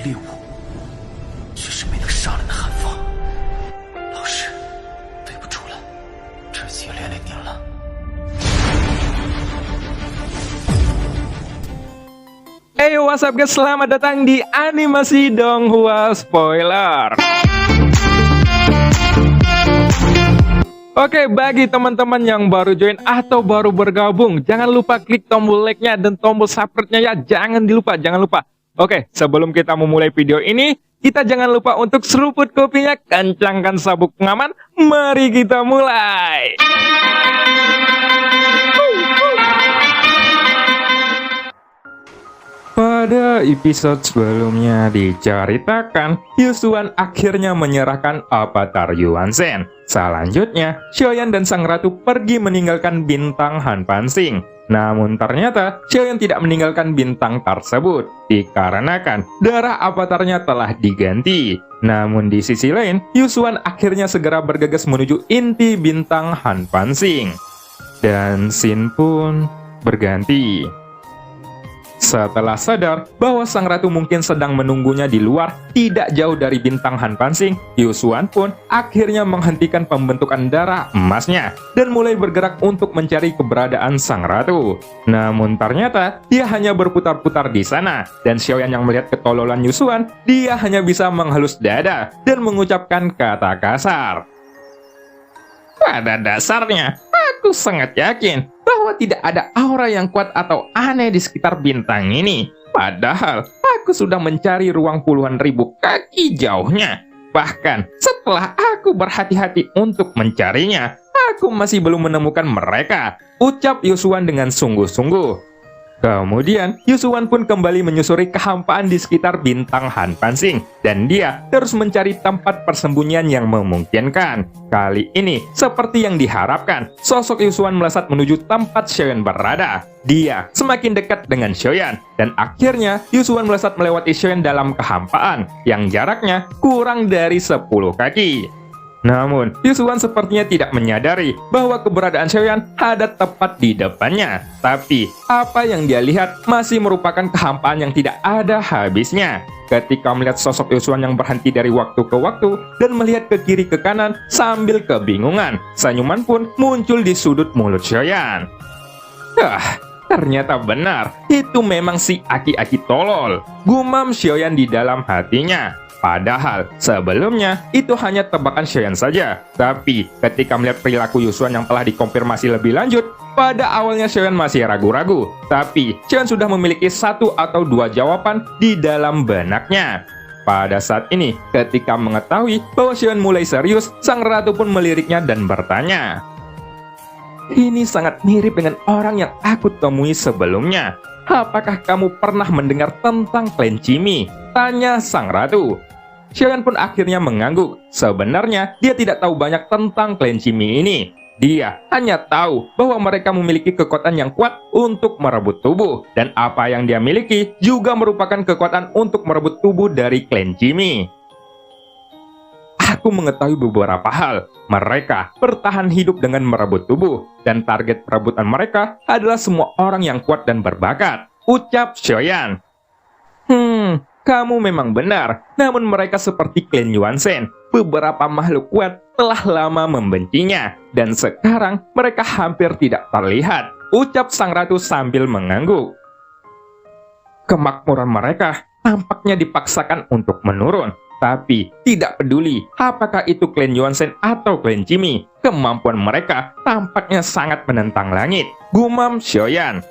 猎物，却是没能杀人的韩放。老师，对不住了，这次也连累您了。Hey, what's up guys? Selamat datang di Animasi Donghua Spoiler. Oke, bagi teman-teman yang baru join atau baru bergabung, jangan lupa klik tombol like-nya dan tombol subscribe-nya ya. Jangan lupa. Oke, sebelum kita memulai video ini, kita jangan lupa untuk seruput kopinya, kencangkan sabuk pengaman. Mari kita mulai. Pada episode sebelumnya diceritakan, Yusuan akhirnya menyerahkan avatar Yuan Shen. Selanjutnya, Xiaoyan dan sang ratu pergi meninggalkan bintang Han Pansing. Namun ternyata, Xiaoyan tidak meninggalkan bintang tersebut, dikarenakan darah avatarnya telah diganti. Namun di sisi lain, Yusuan akhirnya segera bergegas menuju inti bintang Han Pansing. Dan scene pun berganti. Setelah sadar bahwa sang ratu mungkin sedang menunggunya di luar, tidak jauh dari bintang Han Pansing, Yusuan pun akhirnya menghentikan pembentukan darah emasnya dan mulai bergerak untuk mencari keberadaan sang ratu. Namun ternyata dia hanya berputar-putar di sana, dan Xiaoyan yang melihat ketololan Yusuan, dia hanya bisa menghalus dada dan mengucapkan kata kasar. Pada dasarnya, aku sangat yakin bahwa tidak ada aura yang kuat atau aneh di sekitar bintang ini. Padahal, aku sudah mencari ruang puluhan ribu kaki jauhnya. Bahkan, setelah aku berhati-hati untuk mencarinya, aku masih belum menemukan mereka, ucap Yusuan dengan sungguh-sungguh. Kemudian, Yusuan pun kembali menyusuri kehampaan di sekitar bintang Han Pansing, dan dia terus mencari tempat persembunyian yang memungkinkan. Kali ini, seperti yang diharapkan, sosok Yusuan melesat menuju tempat Xiaoyan berada. Dia semakin dekat dengan Xiaoyan, dan akhirnya Yusuan melesat melewati Xiaoyan dalam kehampaan, yang jaraknya kurang dari 10 kaki. Namun, Yusuan sepertinya tidak menyadari bahwa keberadaan Xiaoyan ada tepat di depannya. Tapi, apa yang dia lihat masih merupakan kehampaan yang tidak ada habisnya. Ketika melihat sosok Yusuan yang berhenti dari waktu ke waktu dan melihat ke kiri ke kanan sambil kebingungan, senyuman pun muncul di sudut mulut Xiaoyan. Ternyata benar, itu memang si aki-aki tolol, gumam Xiaoyan di dalam hatinya. Padahal, sebelumnya itu hanya tebakan Xiaoyan saja. Tapi, ketika melihat perilaku Yusuan yang telah dikonfirmasi lebih lanjut, pada awalnya Xiaoyan masih ragu-ragu. Tapi, Xiaoyan sudah memiliki 1 atau 2 jawaban di dalam benaknya. Pada saat ini, ketika mengetahui bahwa Xiaoyan mulai serius, sang ratu pun meliriknya dan bertanya. Ini sangat mirip dengan orang yang aku temui sebelumnya. Apakah kamu pernah mendengar tentang klan Cimi? Tanya sang ratu. Xiaoyan pun akhirnya mengangguk. Sebenarnya, dia tidak tahu banyak tentang klan Cimi ini. Dia hanya tahu bahwa mereka memiliki kekuatan yang kuat untuk merebut tubuh. Dan apa yang dia miliki juga merupakan kekuatan untuk merebut tubuh dari klan Cimi. Aku mengetahui beberapa hal. Mereka bertahan hidup dengan merebut tubuh. Dan target perebutan mereka adalah semua orang yang kuat dan berbakat, ucap Xiaoyan. Kamu memang benar, namun mereka seperti klan Yuan Shen. Beberapa makhluk kuat telah lama membencinya, dan sekarang mereka hampir tidak terlihat, ucap sang ratu sambil mengangguk. Kemakmuran mereka tampaknya dipaksakan untuk menurun, tapi tidak peduli apakah itu klan Yuan Shen atau klan Cimi, kemampuan mereka tampaknya sangat menentang langit, gumam Xiaoyan.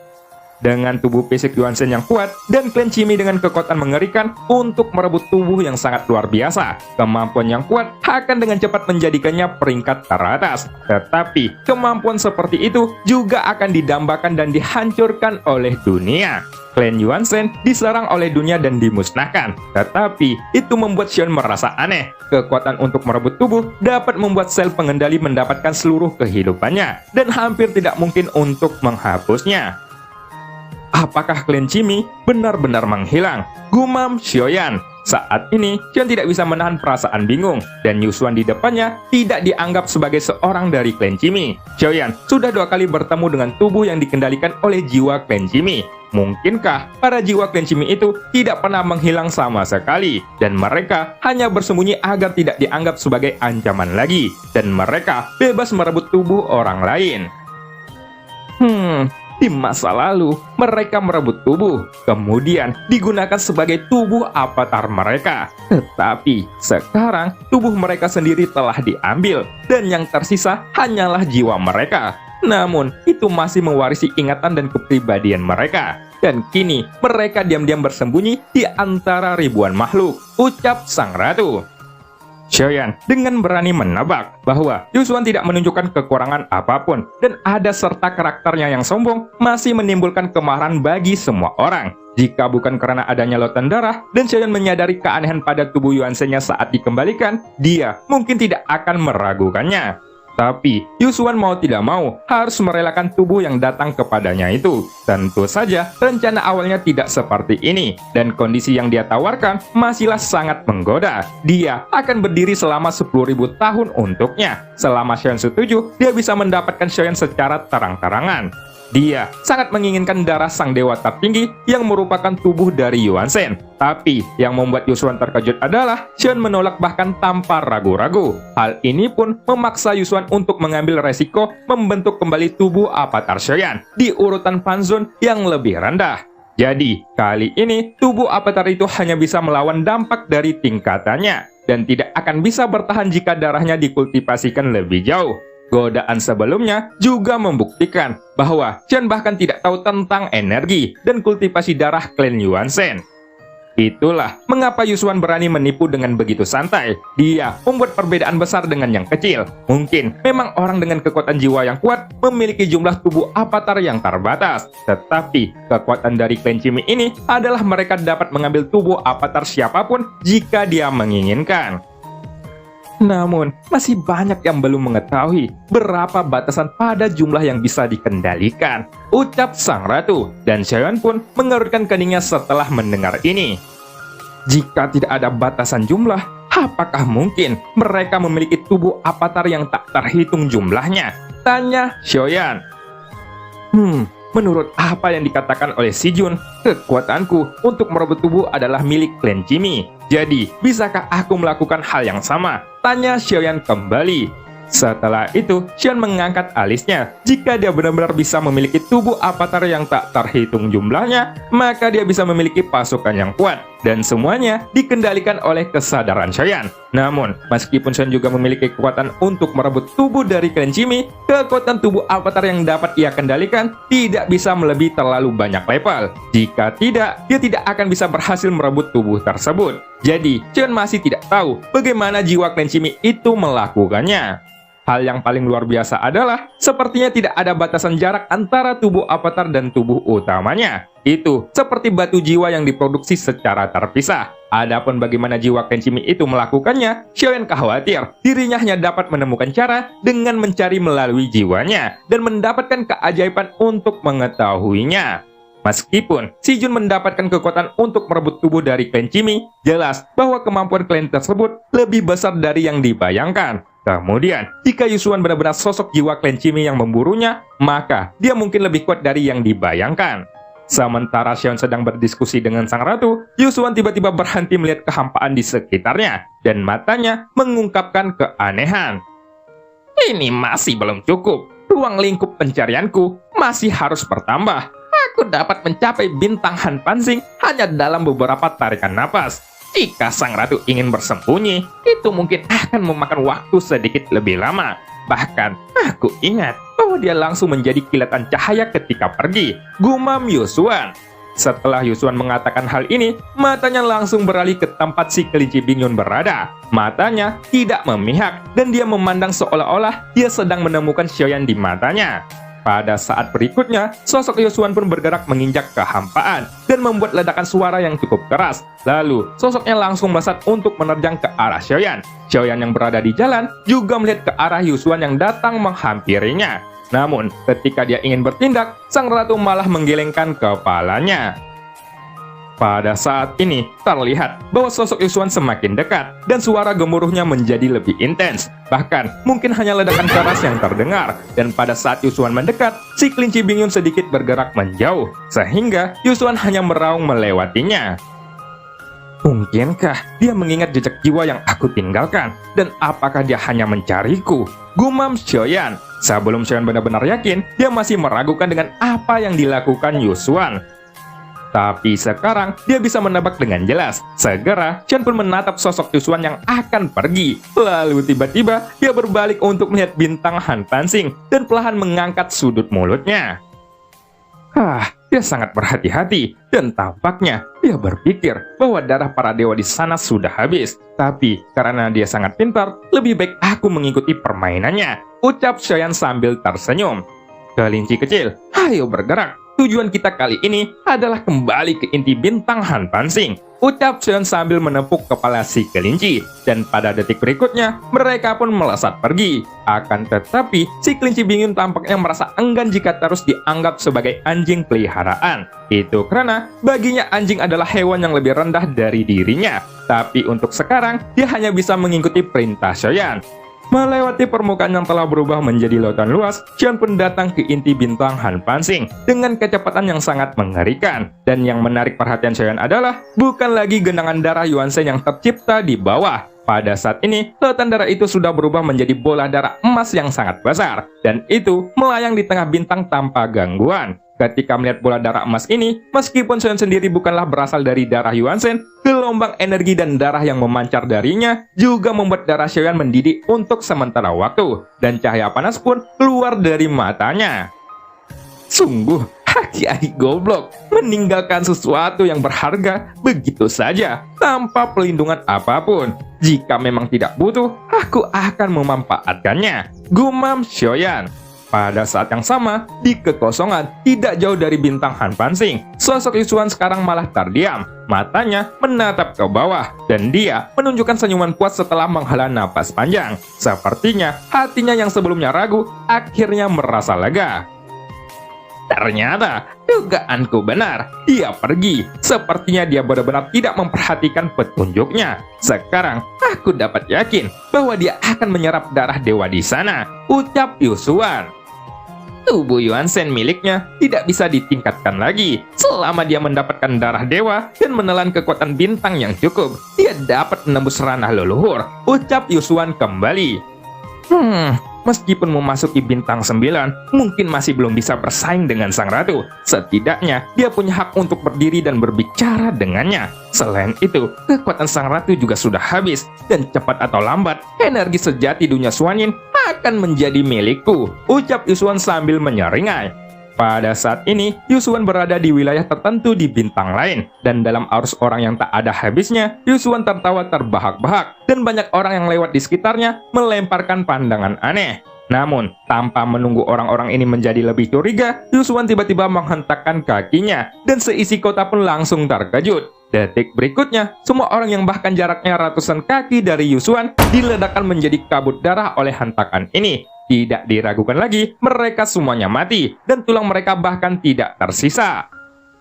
Dengan tubuh fisik Yuan Shen yang kuat dan klan Cimi dengan kekuatan mengerikan untuk merebut tubuh yang sangat luar biasa, kemampuan yang kuat akan dengan cepat menjadikannya peringkat teratas. Tetapi, kemampuan seperti itu juga akan didambakan dan dihancurkan oleh dunia. Klan Yuan Shen diserang oleh dunia dan dimusnahkan. Tetapi, itu membuat Xiaoyan merasa aneh. Kekuatan untuk merebut tubuh dapat membuat sel pengendali mendapatkan seluruh kehidupannya, dan hampir tidak mungkin untuk menghapusnya. Apakah klan Cimi benar-benar menghilang? Gumam Xiaoyan. Saat ini, Xion tidak bisa menahan perasaan bingung, dan Yusuan di depannya tidak dianggap sebagai seorang dari klan Jimmy. Xiaoyan sudah 2 kali bertemu dengan tubuh yang dikendalikan oleh jiwa klan Jimmy. Mungkinkah para jiwa klan Jimmy itu tidak pernah menghilang sama sekali, dan mereka hanya bersembunyi agar tidak dianggap sebagai ancaman lagi, dan mereka bebas merebut tubuh orang lain? Di masa lalu, mereka merebut tubuh, kemudian digunakan sebagai tubuh avatar mereka. Tetapi, sekarang tubuh mereka sendiri telah diambil, dan yang tersisa hanyalah jiwa mereka. Namun, itu masih mewarisi ingatan dan kepribadian mereka. Dan kini, mereka diam-diam bersembunyi di antara ribuan makhluk, ucap sang ratu. Xiaoyan dengan berani menebak bahwa Yusuan tidak menunjukkan kekurangan apapun, dan ada serta karakternya yang sombong masih menimbulkan kemarahan bagi semua orang. Jika bukan karena adanya lautan darah dan Xiaoyan menyadari keanehan pada tubuh Yuanzhen-nya saat dikembalikan, dia mungkin tidak akan meragukannya. Tapi, Yusuan mau tidak mau harus merelakan tubuh yang datang kepadanya itu. Tentu saja, rencana awalnya tidak seperti ini, dan kondisi yang dia tawarkan masihlah sangat menggoda. Dia akan berdiri selama 10.000 tahun untuknya. Selama Xiaoyan setuju, dia bisa mendapatkan Xiaoyan secara terang-terangan. Dia sangat menginginkan darah sang dewa tertinggi yang merupakan tubuh dari Yuanzhen. Tapi, yang membuat Yusuan terkejut adalah Xion menolak bahkan tanpa ragu-ragu. Hal ini pun memaksa Yusuan untuk mengambil resiko membentuk kembali tubuh avatar Xiaoyan di urutan Panzone yang lebih rendah. Jadi, kali ini tubuh avatar itu hanya bisa melawan dampak dari tingkatannya, dan tidak akan bisa bertahan jika darahnya dikultivasikan lebih jauh. Godaan sebelumnya juga membuktikan bahwa Xion bahkan tidak tahu tentang energi dan kultivasi darah klan Yuanzhen. Itulah mengapa Yusuan berani menipu dengan begitu santai. Dia membuat perbedaan besar dengan yang kecil. Mungkin memang orang dengan kekuatan jiwa yang kuat memiliki jumlah tubuh avatar yang terbatas. Tetapi kekuatan dari klan Jimmy ini adalah mereka dapat mengambil tubuh avatar siapapun jika dia menginginkan. Namun, masih banyak yang belum mengetahui berapa batasan pada jumlah yang bisa dikendalikan, ucap sang ratu, dan Xiaoyan pun mengerutkan keningnya setelah mendengar ini. Jika tidak ada batasan jumlah, apakah mungkin mereka memiliki tubuh avatar yang tak terhitung jumlahnya? Tanya Xiaoyan. Menurut apa yang dikatakan oleh Si Jun, kekuatanku untuk merebut tubuh adalah milik klan Jimmy. Jadi, bisakah aku melakukan hal yang sama? Tanya Xiaoyan kembali. Setelah itu, Xion mengangkat alisnya. Jika dia benar-benar bisa memiliki tubuh avatar yang tak terhitung jumlahnya, maka dia bisa memiliki pasukan yang kuat. Dan semuanya dikendalikan oleh kesadaran Xiaoyan. Namun, meskipun Xion juga memiliki kekuatan untuk merebut tubuh dari klan Jimmy, kekuatan tubuh avatar yang dapat ia kendalikan tidak bisa melebihi terlalu banyak level. Jika tidak, dia tidak akan bisa berhasil merebut tubuh tersebut. Jadi, Xion masih tidak tahu bagaimana jiwa klan Jimmy itu melakukannya. Hal yang paling luar biasa adalah, sepertinya tidak ada batasan jarak antara tubuh avatar dan tubuh utamanya. Itu seperti batu jiwa yang diproduksi secara terpisah. Adapun bagaimana jiwa klan Jimmy itu melakukannya, Xiaoyan khawatir dirinya hanya dapat menemukan cara dengan mencari melalui jiwanya, dan mendapatkan keajaiban untuk mengetahuinya. Meskipun Si Jun mendapatkan kekuatan untuk merebut tubuh dari klan Jimmy, jelas bahwa kemampuan klan tersebut lebih besar dari yang dibayangkan. Kemudian, jika Yusuan benar-benar sosok jiwa klan Jimmy yang memburunya, maka dia mungkin lebih kuat dari yang dibayangkan. Sementara Xion sedang berdiskusi dengan sang ratu, Yusuan tiba-tiba berhenti melihat kehampaan di sekitarnya, dan matanya mengungkapkan keanehan. Ini masih belum cukup. Ruang lingkup pencarianku masih harus bertambah. Aku dapat mencapai bintang Han Panxing hanya dalam beberapa tarikan napas. Jika sang ratu ingin bersembunyi, itu mungkin akan memakan waktu sedikit lebih lama. Bahkan, aku ingat bahwa dia langsung menjadi kilatan cahaya ketika pergi, gumam Yusuan. Setelah Yusuan mengatakan hal ini, matanya langsung beralih ke tempat si kelinci Bingyun berada. Matanya tidak memihak, dan dia memandang seolah-olah dia sedang menemukan Xiaoyan di matanya. Pada saat berikutnya, sosok Yusuan pun bergerak menginjak kehampaan dan membuat ledakan suara yang cukup keras. Lalu, sosoknya langsung melesat untuk menerjang ke arah Xiaoyan. Xiaoyan yang berada di jalan juga melihat ke arah Yusuan yang datang menghampirinya. Namun, ketika dia ingin bertindak, sang ratu malah menggelengkan kepalanya. Pada saat ini, terlihat bahwa sosok Yusuan semakin dekat dan suara gemuruhnya menjadi lebih intens. Bahkan, mungkin hanya ledakan keras yang terdengar. Dan pada saat Yusuan mendekat, si kelinci bingung sedikit bergerak menjauh, sehingga Yusuan hanya meraung melewatinya. Mungkinkah dia mengingat jejak jiwa yang aku tinggalkan? Dan apakah dia hanya mencariku? Gumam Xiaoyan. Sebelum Xiaoyan benar-benar yakin, dia masih meragukan dengan apa yang dilakukan Yusuan. Tapi sekarang, dia bisa menebak dengan jelas. Segera, Xiaoyan pun menatap sosok Yusuan yang akan pergi. Lalu tiba-tiba, dia berbalik untuk melihat bintang Han Pansing dan perlahan mengangkat sudut mulutnya. Dia sangat berhati-hati, dan tampaknya dia berpikir bahwa darah para dewa di sana sudah habis. Tapi karena dia sangat pintar, lebih baik aku mengikuti permainannya, ucap Xiaoyan sambil tersenyum. Kelinci kecil, ayo bergerak. Tujuan kita kali ini adalah kembali ke inti bintang Han Pansing, ucap Xiaoyan sambil menepuk kepala si kelinci. Dan pada detik berikutnya, mereka pun melesat pergi. Akan tetapi, si kelinci bingung tampaknya merasa enggan jika terus dianggap sebagai anjing peliharaan. Itu karena baginya anjing adalah hewan yang lebih rendah dari dirinya. Tapi untuk sekarang, dia hanya bisa mengikuti perintah Xiaoyan. Melewati permukaan yang telah berubah menjadi lautan luas, Xiaoyan pun datang ke inti bintang Han Pansing dengan kecepatan yang sangat mengerikan. Dan yang menarik perhatian Xiaoyan adalah bukan lagi genangan darah Yuan Shen yang tercipta di bawah. Pada saat ini, lautan darah itu sudah berubah menjadi bola darah emas yang sangat besar. Dan itu melayang di tengah bintang tanpa gangguan. Ketika melihat bola darah emas ini, meskipun Xiaoyan sendiri bukanlah berasal dari darah Yuan Shen, gelombang energi dan darah yang memancar darinya juga membuat darah Xiaoyan mendidih untuk sementara waktu, dan cahaya panas pun keluar dari matanya. Sungguh, aki-aki goblok meninggalkan sesuatu yang berharga begitu saja, tanpa perlindungan apapun. Jika memang tidak butuh, aku akan memanfaatkannya, gumam Xiaoyan. Pada saat yang sama, di kekosongan tidak jauh dari bintang Han Pansing, sosok Yusuan sekarang malah terdiam. Matanya menatap ke bawah, dan dia menunjukkan senyuman puas setelah menghela napas panjang. Sepertinya hatinya yang sebelumnya ragu, akhirnya merasa lega. Ternyata, dugaanku benar. Dia pergi. Sepertinya dia benar-benar tidak memperhatikan petunjuknya. Sekarang, aku dapat yakin bahwa dia akan menyerap darah dewa di sana, ucap Yusuan. Tubuh Yuan Shen miliknya tidak bisa ditingkatkan lagi. Selama dia mendapatkan darah dewa dan menelan kekuatan bintang yang cukup, dia dapat menembus ranah leluhur, ucap Yusuan kembali. Meskipun memasuki bintang 9, mungkin masih belum bisa bersaing dengan sang ratu. Setidaknya, dia punya hak untuk berdiri dan berbicara dengannya. Selain itu, kekuatan sang ratu juga sudah habis. Dan cepat atau lambat, energi sejati dunia Xuanyin akan menjadi milikku, ucap Yusuan sambil menyeringai. Pada saat ini, Yusuan berada di wilayah tertentu di bintang lain, dan dalam arus orang yang tak ada habisnya, Yusuan tertawa terbahak-bahak, dan banyak orang yang lewat di sekitarnya melemparkan pandangan aneh. Namun, tanpa menunggu orang-orang ini menjadi lebih curiga, Yusuan tiba-tiba menghentakkan kakinya, dan seisi kota pun langsung terkejut. Detik berikutnya, semua orang yang bahkan jaraknya ratusan kaki dari Yusuan diledakkan menjadi kabut darah oleh hentakan ini. Tidak diragukan lagi, mereka semuanya mati, dan tulang mereka bahkan tidak tersisa.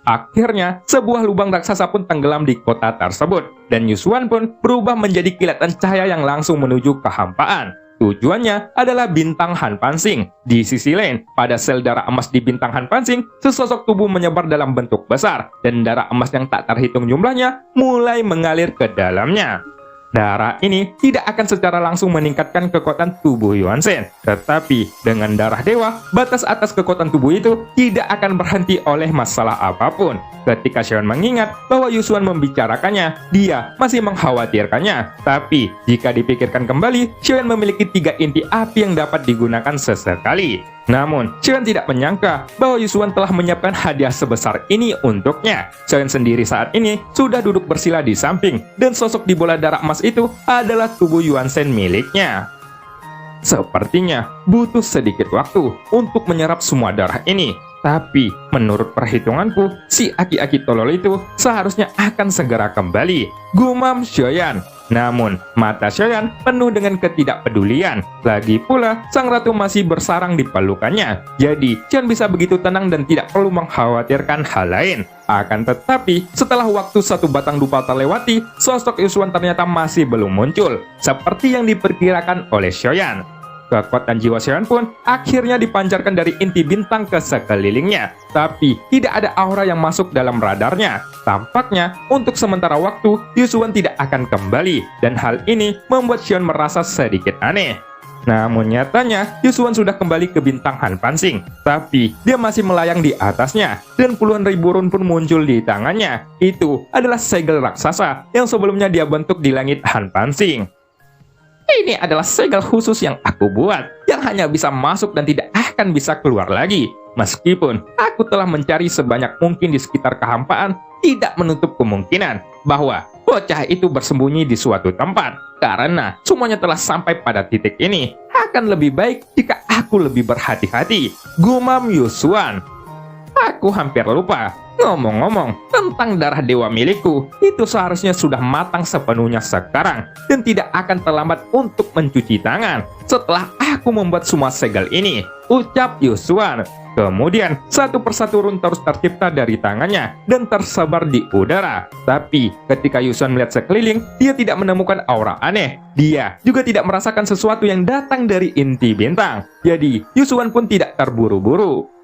Akhirnya, sebuah lubang raksasa pun tenggelam di kota tersebut, dan Yusuan pun berubah menjadi kilatan cahaya yang langsung menuju kehampaan. Tujuannya adalah bintang Han Pansing. Di sisi lain, pada sel darah emas di bintang Han Pansing, sesosok tubuh menyebar dalam bentuk besar, dan darah emas yang tak terhitung jumlahnya mulai mengalir ke dalamnya. Darah ini tidak akan secara langsung meningkatkan kekuatan tubuh Yuan Shen, tetapi dengan darah dewa, batas atas kekuatan tubuh itu tidak akan berhenti oleh masalah apapun. Ketika Xiaoyan mengingat bahwa Yusuan membicarakannya, dia masih mengkhawatirkannya. Tapi jika dipikirkan kembali, Xiaoyan memiliki 3 inti api yang dapat digunakan sesekali. Namun, Xiaoyan tidak menyangka bahwa Yusuan telah menyiapkan hadiah sebesar ini untuknya. Xiaoyan sendiri saat ini sudah duduk bersila di samping, dan sosok di bola darah emas itu adalah tubuh Yuan Shen miliknya. Sepertinya butuh sedikit waktu untuk menyerap semua darah ini. Tapi, menurut perhitunganku, si aki-aki tolol itu seharusnya akan segera kembali, gumam Xiaoyan. Namun, mata Xiaoyan penuh dengan ketidakpedulian. Lagi pula, sang ratu masih bersarang di pelukannya. Jadi, Xiaoyan bisa begitu tenang dan tidak perlu mengkhawatirkan hal lain. Akan tetapi, setelah waktu 1 batang dupa terlewati, sosok Yusuan ternyata masih belum muncul, seperti yang diperkirakan oleh Xiaoyan. Kekuatan jiwa Xiaoyan pun akhirnya dipancarkan dari inti bintang ke sekelilingnya. Tapi, tidak ada aura yang masuk dalam radarnya. Tampaknya, untuk sementara waktu, Yusuan tidak akan kembali. Dan hal ini membuat Xiaoyan merasa sedikit aneh. Namun nyatanya, Yusuan sudah kembali ke bintang Han Pansing. Tapi, dia masih melayang di atasnya. Dan puluhan ribu run pun muncul di tangannya. Itu adalah segel raksasa yang sebelumnya dia bentuk di langit Han Pansing. Ini adalah segel khusus yang aku buat, yang hanya bisa masuk dan tidak akan bisa keluar lagi. Meskipun aku telah mencari sebanyak mungkin di sekitar kehampaan, tidak menutup kemungkinan bahwa bocah itu bersembunyi di suatu tempat. Karena semuanya telah sampai pada titik ini, akan lebih baik jika aku lebih berhati-hati. Gumam Yusuan. Aku hampir lupa. Ngomong-ngomong, tentang darah dewa milikku, itu seharusnya sudah matang sepenuhnya sekarang, dan tidak akan terlambat untuk mencuci tangan setelah aku membuat semua segel ini, ucap Yusuan. Kemudian, satu persatu run terus tercipta dari tangannya, dan tersebar di udara. Tapi, ketika Yusuan melihat sekeliling, dia tidak menemukan aura aneh. Dia juga tidak merasakan sesuatu yang datang dari inti bintang. Jadi, Yusuan pun tidak terburu-buru.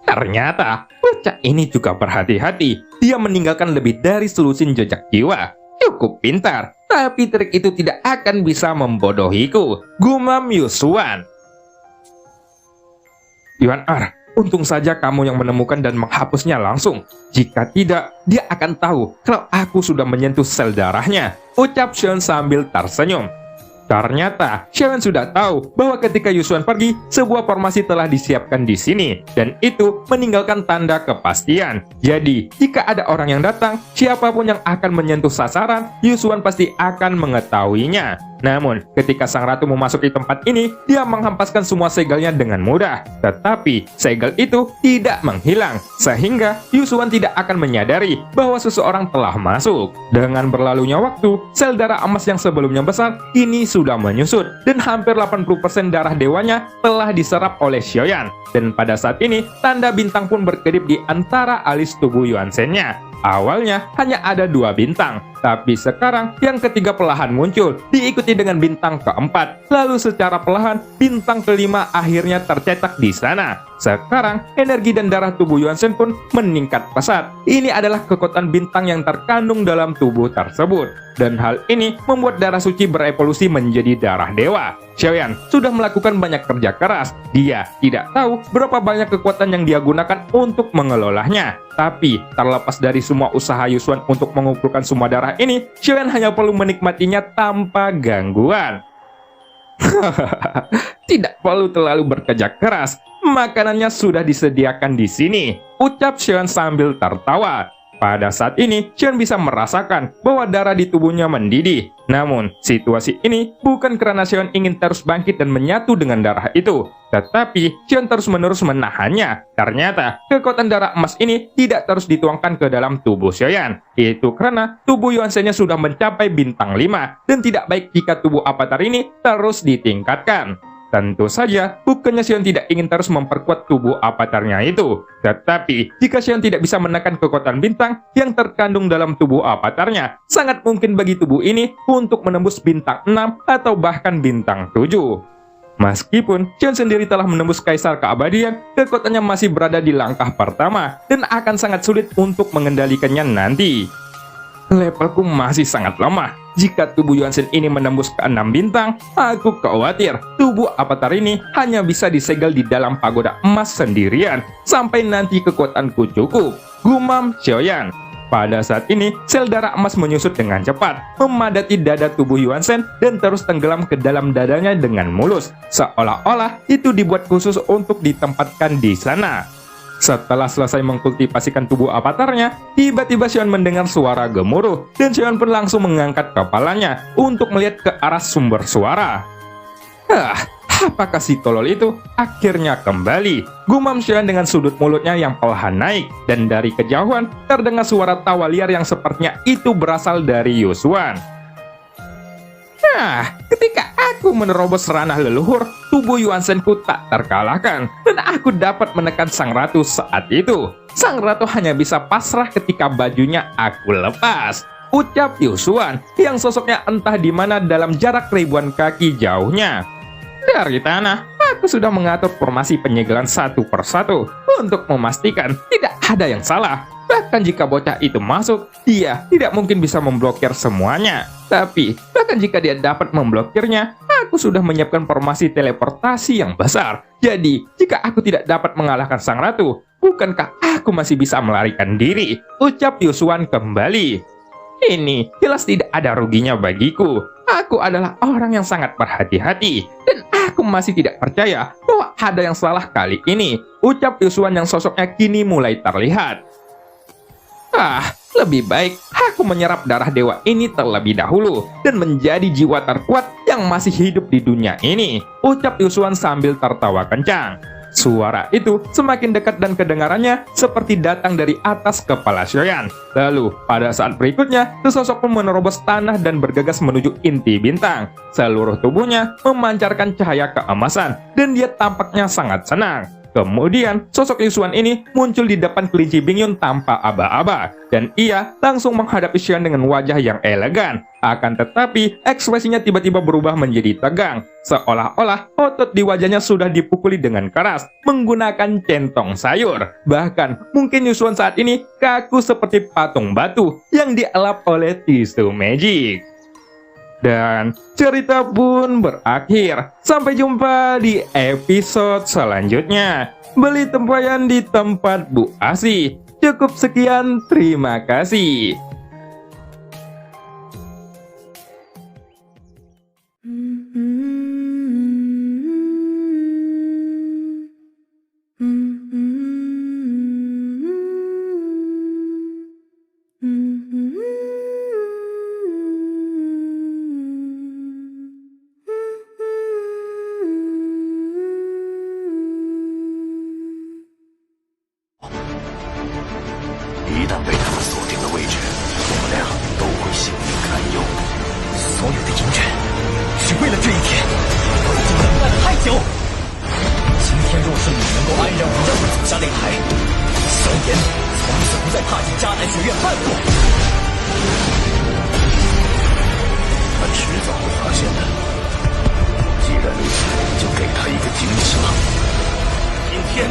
Ternyata, bocah ini juga berhati-hati. Dia meninggalkan lebih dari selusin jejak jiwa. Cukup pintar, tapi trik itu tidak akan bisa membodohiku. Gumam Yusuan. Yuan Er, untung saja kamu yang menemukan dan menghapusnya langsung. Jika tidak, dia akan tahu kalau aku sudah menyentuh sel darahnya, ucap Xiaoyan sambil tersenyum. Ternyata, Xiaoyan sudah tahu bahwa ketika Yusuan pergi, sebuah formasi telah disiapkan di sini, dan itu meninggalkan tanda kepastian. Jadi, jika ada orang yang datang, siapapun yang akan menyentuh sasaran, Yusuan pasti akan mengetahuinya. Namun, ketika sang ratu memasuki tempat ini, dia menghempaskan semua segelnya dengan mudah. Tetapi, segel itu tidak menghilang, sehingga Yusuan tidak akan menyadari bahwa seseorang telah masuk. Dengan berlalunya waktu, sel darah emas yang sebelumnya besar, kini sudah menyusut, dan hampir 80% darah dewanya telah diserap oleh Xiaoyan. Dan pada saat ini, tanda bintang pun berkedip di antara alis tubuh Yuan Shen-nya. Awalnya hanya ada 2 bintang, tapi sekarang yang ketiga perlahan muncul, diikuti dengan bintang keempat. Lalu secara perlahan, bintang kelima akhirnya tercetak di sana. Sekarang, energi dan darah tubuh Yuan Shen pun meningkat pesat. Ini adalah kekuatan bintang yang terkandung dalam tubuh tersebut. Dan hal ini membuat darah suci berevolusi menjadi darah dewa. Xiaoyan sudah melakukan banyak kerja keras. Dia tidak tahu berapa banyak kekuatan yang dia gunakan untuk mengelolanya. Tapi, terlepas dari semua usaha Yusuan untuk mengumpulkan semua darah ini, Xiaoyan hanya perlu menikmatinya tanpa gangguan. Tidak perlu terlalu bekerja keras. Makanannya sudah disediakan di sini, ucap Xiaoyan sambil tertawa. Pada saat ini, Xiaoyan bisa merasakan bahwa darah di tubuhnya mendidih. Namun, situasi ini bukan karena Xiaoyan ingin terus bangkit dan menyatu dengan darah itu. Tetapi, Xiaoyan terus-menerus menahannya. Ternyata, kekuatan darah emas ini tidak terus dituangkan ke dalam tubuh Xiaoyan. Itu karena tubuh Yuan Shen-nya sudah mencapai bintang 5, dan tidak baik jika tubuh avatar ini terus ditingkatkan. Tentu saja, bukannya Xiaoyan tidak ingin terus memperkuat tubuh avatarnya itu. Tetapi, jika Xiaoyan tidak bisa menekan kekuatan bintang yang terkandung dalam tubuh avatarnya, sangat mungkin bagi tubuh ini untuk menembus bintang 6 atau bahkan bintang 7. Meskipun Xiaoyan sendiri telah menembus Kaisar Keabadian, kekuatannya masih berada di langkah pertama dan akan sangat sulit untuk mengendalikannya nanti. Levelku masih sangat lemah. Jika tubuh Yuan Shen ini menembus ke 6 bintang, aku khawatir tubuh avatar ini hanya bisa disegel di dalam pagoda emas sendirian sampai nanti kekuatanku cukup, gumam Xiaoyan. Pada saat ini, sel darah emas menyusut dengan cepat, memadati dada tubuh Yuan Shen dan terus tenggelam ke dalam dadanya dengan mulus, seolah-olah itu dibuat khusus untuk ditempatkan di sana. Setelah selesai mengkultivasikan tubuh avatarnya, tiba-tiba Xiaoyan mendengar suara gemuruh, dan Xiaoyan pun langsung mengangkat kepalanya untuk melihat ke arah sumber suara. Apakah si tolol itu akhirnya kembali? Gumam Xiaoyan dengan sudut mulutnya yang perlahan naik, dan dari kejauhan terdengar suara tawa liar yang sepertinya itu berasal dari Yusuan. Ketika aku menerobos ranah leluhur, tubuh Yuan Shen-ku tak terkalahkan, dan aku dapat menekan sang ratu saat itu. Sang ratu hanya bisa pasrah ketika bajunya aku lepas. Ucap Yusuan yang sosoknya entah di mana dalam jarak ribuan kaki jauhnya. Dari tanah, aku sudah mengatur formasi penyegelan satu persatu untuk memastikan tidak ada yang salah. Bahkan jika bocah itu masuk, dia tidak mungkin bisa memblokir semuanya. Tapi, bahkan jika dia dapat memblokirnya, aku sudah menyiapkan formasi teleportasi yang besar. Jadi, jika aku tidak dapat mengalahkan sang ratu, bukankah aku masih bisa melarikan diri? Ucap Yusuan kembali. Ini jelas tidak ada ruginya bagiku. Aku adalah orang yang sangat berhati-hati, dan aku masih tidak percaya bahwa ada yang salah kali ini. Ucap Yusuan yang sosoknya kini mulai terlihat. Lebih baik aku menyerap darah dewa ini terlebih dahulu dan menjadi jiwa terkuat yang masih hidup di dunia ini. Ucap Yusuan sambil tertawa kencang. Suara itu semakin dekat dan kedengarannya seperti datang dari atas kepala Xiaoyan. Lalu, pada saat berikutnya, sesosok pun menerobos tanah dan bergegas menuju inti bintang. Seluruh tubuhnya memancarkan cahaya keemasan, dan dia tampaknya sangat senang. Kemudian, sosok Yusuan ini muncul di depan kelinci Bingyun tanpa aba-aba, dan ia langsung menghadapi Xian dengan wajah yang elegan. Akan tetapi, ekspresinya tiba-tiba berubah menjadi tegang, seolah-olah otot di wajahnya sudah dipukuli dengan keras, menggunakan centong sayur. Bahkan, mungkin Yusuan saat ini kaku seperti patung batu yang dielap oleh tisu magic. Dan cerita pun berakhir. Sampai jumpa di episode selanjutnya. Beli tempayan di tempat Bu Asi. Cukup sekian, terima kasih.一旦被他们锁定了位置，我们俩都会性命堪忧。所有的隐忍，是为了这一天。我已经等待了太久。今天若是你能够安然无恙地走下擂台，萧炎从此不再踏进迦南学院半步。他迟早会发现的。既然如此，就给他一个惊喜吧。今天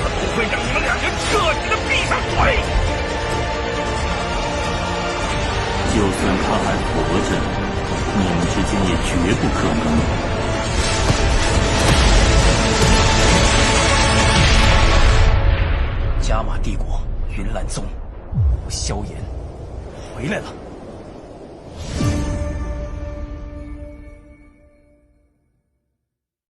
他不会让你们两人彻底的闭上嘴。就算他还活着，你们之间也绝不可能。加玛帝国云岚宗，萧炎回来了。